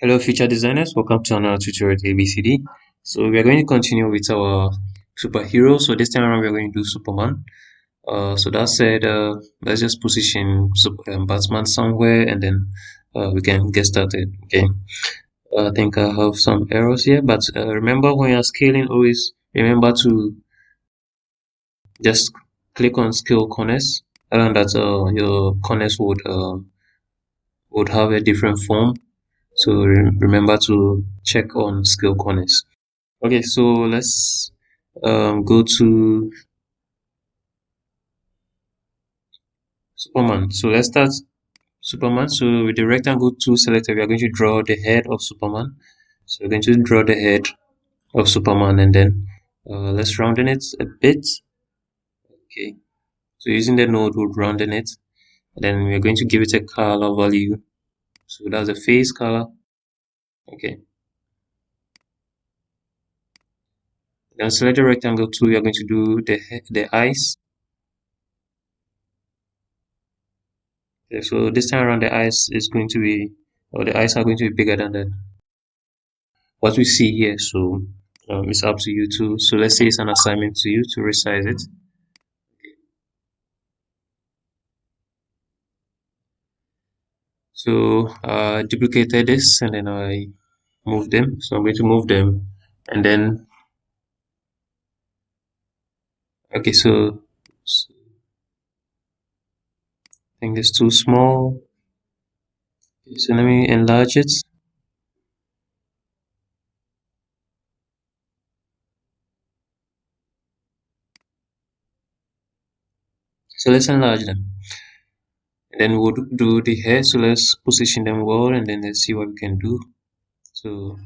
Hello, future designers. Welcome to another tutorial at ABCD. So we are going to continue with our superhero. So this time around, we are going to do Superman. So that said, let's just position Batman somewhere, and then we can get started. Okay. I think I have some errors here, but remember when you're scaling, always remember to just click on Scale Corners, and that your corners would have a different form. So remember to check on Scale Corners. Okay, so let's go to Superman. So let's start Superman. So with the rectangle tool selected, we are going to draw the head of Superman. So we're going to draw the head of Superman, and then let's rounding it a bit. Okay, so using the node, we'll rounding it. And then we're going to give it a color value. So that's a face color. Okay. Then select the rectangle tool. We are going to do the eyes. Okay, so this time around, the eyes is going to be, or the eyes are going to be bigger than the what we see here. So it's up to you too. So let's say it's an assignment to you to resize it. So I duplicated this and then I moved them. So I'm going to move them, and then okay, so I think it's too small. Okay, so let me enlarge it. So let's enlarge them. And then we'll do the hair. So let's position them well, and then let's see what we can do. So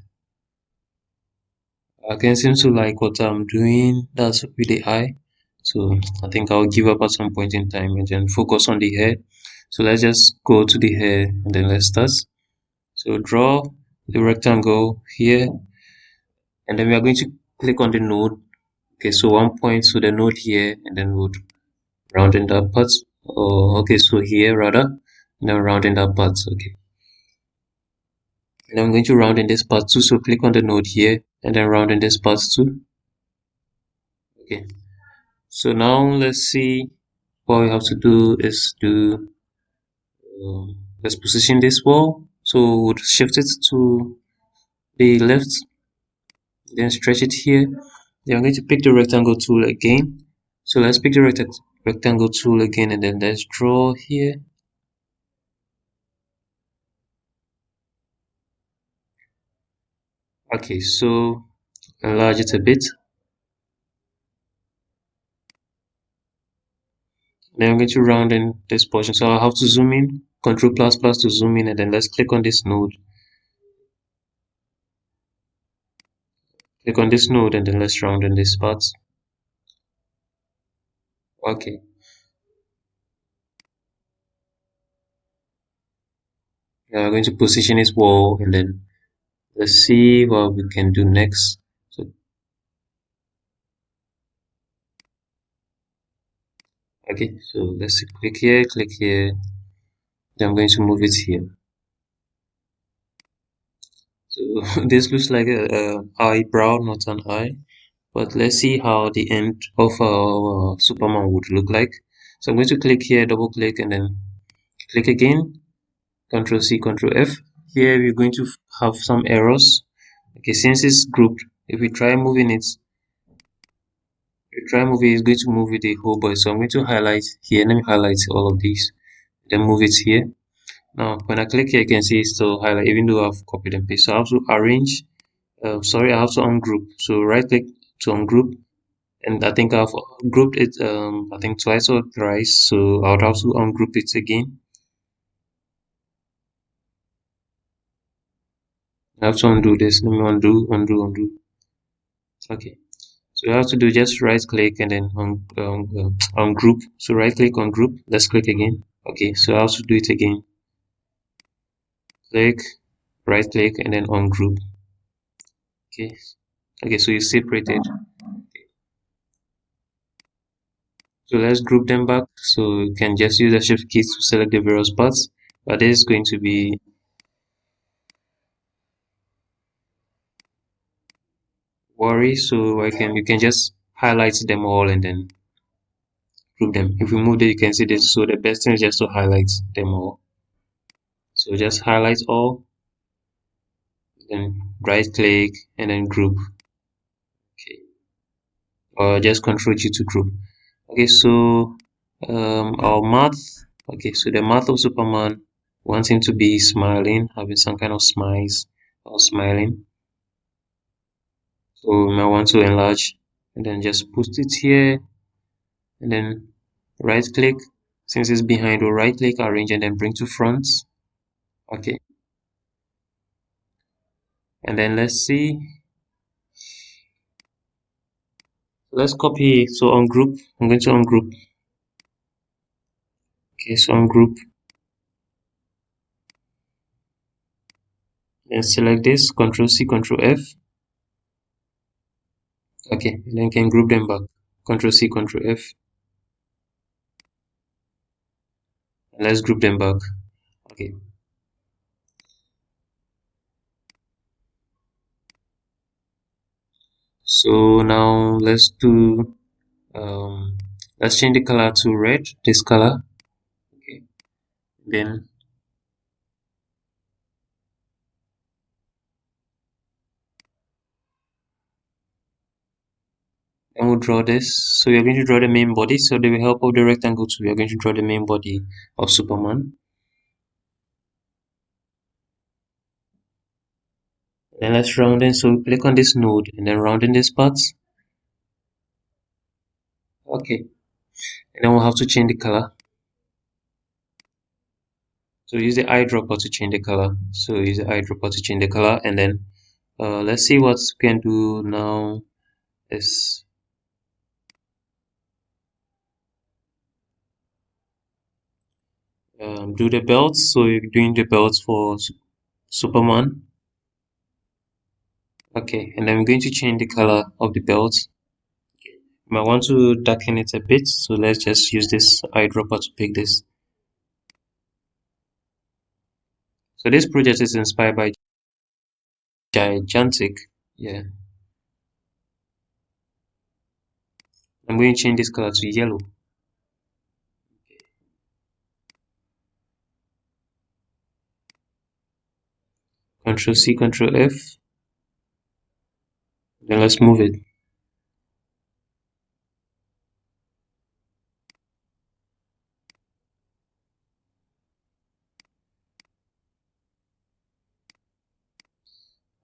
I can seem to like what I'm doing. That's with the eye. So I think I'll give up at some point in time and then focus on the hair. So let's just go to the hair and then let's start. So draw the rectangle here, and then we are going to click on the node. Okay, so one point to the node here, and then we'll round in that part. Oh, okay, so here rather, and then round in that part. Okay, and I'm going to round in this part too. So click on the node here, and then round in this part too. Okay, so now let's see. What we have to do is to let's position this wall. So we'll shift it to the left, then stretch it here. Then I'm going to pick the rectangle tool again. So let's pick the rectangle tool again, and then let's draw here. Okay, so enlarge it a bit. Then I'm going to round in this portion. So I'll have to zoom in, Control plus plus to zoom in, and then let's click on this node. Click on this node, and then let's round in this part. Okay. Now we're going to position this wall, and then let's see what we can do next. So okay, so let's click here. Then I'm going to move it here. So this looks like a eyebrow, not an eye. But let's see how the end of Superman would look like. So I'm going to click here, double click, and then click again. Control C, Control F. Here we're going to have some errors. Okay, since it's grouped, if we try moving it, it's going to move it the whole body. So I'm going to highlight here. Let me highlight all of these. Then move it here. Now, when I click here, you can see it's still highlight, even though I've copied and pasted. So I have to arrange. Sorry, I have to ungroup. So right click to ungroup, and I think I've grouped it. I think twice or thrice. So I would have to ungroup it again. I have to undo this. Let me undo. Okay. So you have to do just right click and then on group. So right click on group. Let's click again. Okay. So I have to do it again. Click, right click, and then on group. Okay. Okay. So you separated. So let's group them back. So you can just use the shift key to select the various parts. But this is going to be worry. So I can you can just highlight them all and then group them. If we move it, you can see this. So the best thing is just to highlight them all. So just highlight all, then right click and then group. Okay, or just Control G to group. Okay, so our mouth. Okay, so the mouth of Superman wants him to be smiling, having some kind of smiles or smiling. So we might want to enlarge and then just put it here and then right click. Since it's behind, we'll right click, arrange, and then bring to front. Okay, and then let's see. Let's copy. So on group, I'm going to ungroup. Okay, so ungroup. Then select this, Control C, Control F. Okay, and then can group them back. Control C, Control F. And let's group them back. Okay. So now let's change the color to red, this color. Okay. Then we'll draw this. So we are going to draw the main body. So with the help of the rectangle tool, we are going to draw the main body of Superman. Then let's round in. So click on this node and then round in this part. Okay. And then we'll have to change the color. So use the eyedropper to change the color. So use the eyedropper to change the color, and then let's see what we can do now. Is do the belts. So you're doing the belts for Superman. Okay, and I'm going to change the color of the belts. I want to darken it a bit, so let's just use this eyedropper to pick this. So this project is inspired by Gigantic. Yeah, I'm going to change this color to yellow. Control C, Control F. Then let's move it.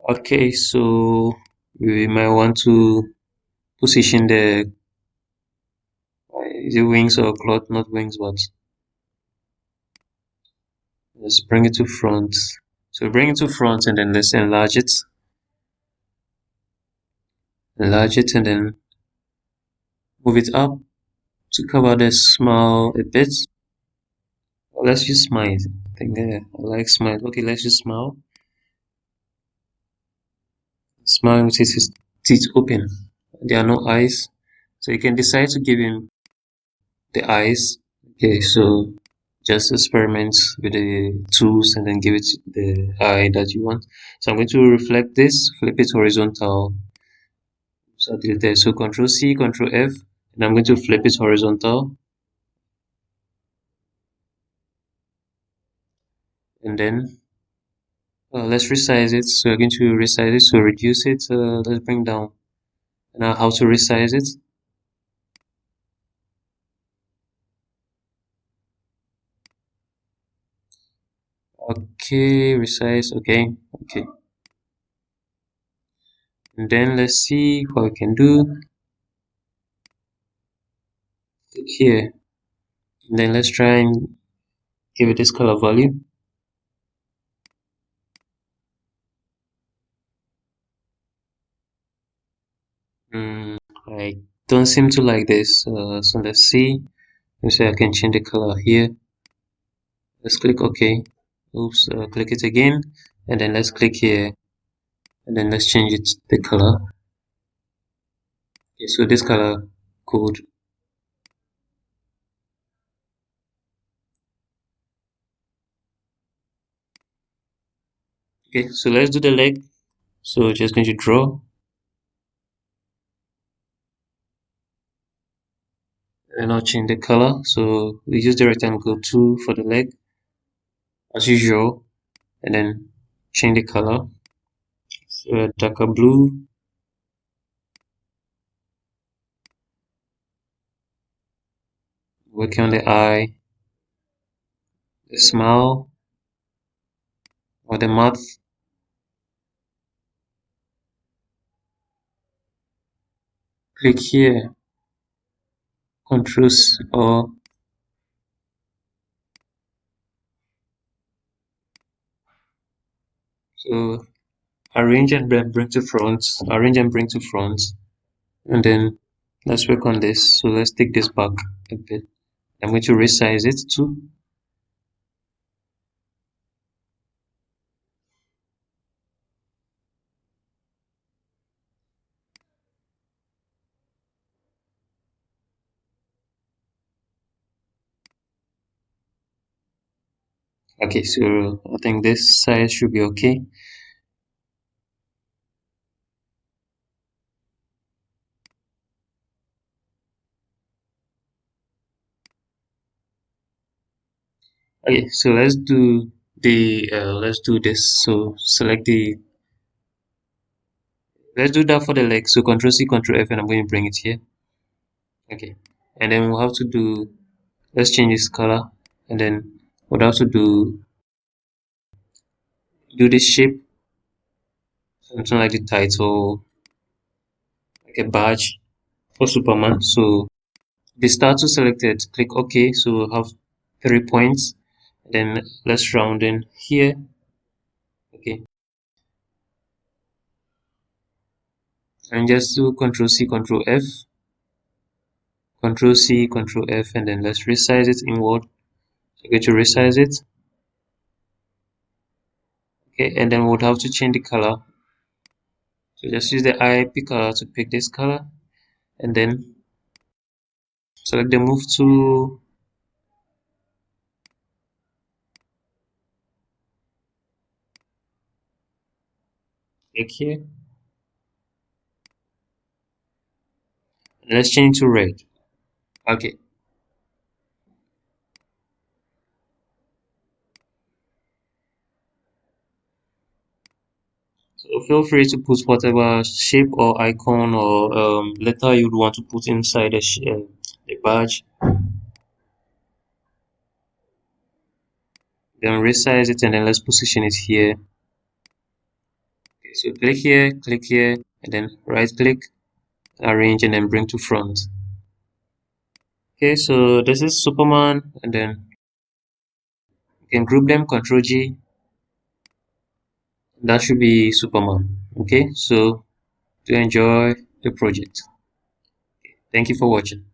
Okay, so we might want to position the wings or cloth, not wings, but let's bring it to front. So bring it to front and then let's enlarge it and then move it up to cover the smile a bit. Let's use smile. I think I like smile. Okay, let's use smile. Smile with his teeth open. There are no eyes. So you can decide to give him the eyes. Okay, so just experiment with the tools and then give it the eye that you want. So I'm going to reflect this, flip it horizontal. So there. So Control C, Control F, and I'm going to flip it horizontal. And then let's resize it. So we're going to resize it. So reduce it. Let's bring down. Now how to resize it? Okay, resize. Okay. And then let's see what we can do. Click here. And then let's try and give it this color value. I don't seem to like this. So let's see. Let's say I can change the color here. Let's click OK. Oops, click it again. And then let's click here. And then let's change it the color. Okay, so this color code. Okay, so let's do the leg. So just going to draw. and now change the color. So we use the rectangle tool for the leg as usual, and then change the color. So darker blue. Working on the eye, the smile, or the mouth. Click here, Control or so arrange and bring to front. Arrange and bring to front, and then let's work on this. So let's take this back a bit. I'm going to resize it too. Okay, so I think this size should be okay. Okay, so let's do this. So select the let's do that for the leg. So Control C, Control F, and I'm going to bring it here. Okay, and then we'll have to do let's change this color, and then we'll have to do this shape, something like the title, like a badge for Superman. So the status selected, click OK. So we'll have 3 points. Then let's round in here. Okay, and just do Control C, Control F, Control C, Control F, and then let's resize it inward. So go to resize it. Okay, and then we'll have to change the color. So just use the eye picker to pick this color, and then select the move tool. Click here. And let's change to red. Okay. So feel free to put whatever shape or icon or letter you'd want to put inside the badge. Then resize it and then let's position it here. Okay, so click here, and then right click, arrange, and then bring to front. Okay, so this is Superman, and then you can group them, Control G. That should be Superman. Okay, so to enjoy the project. Thank you for watching.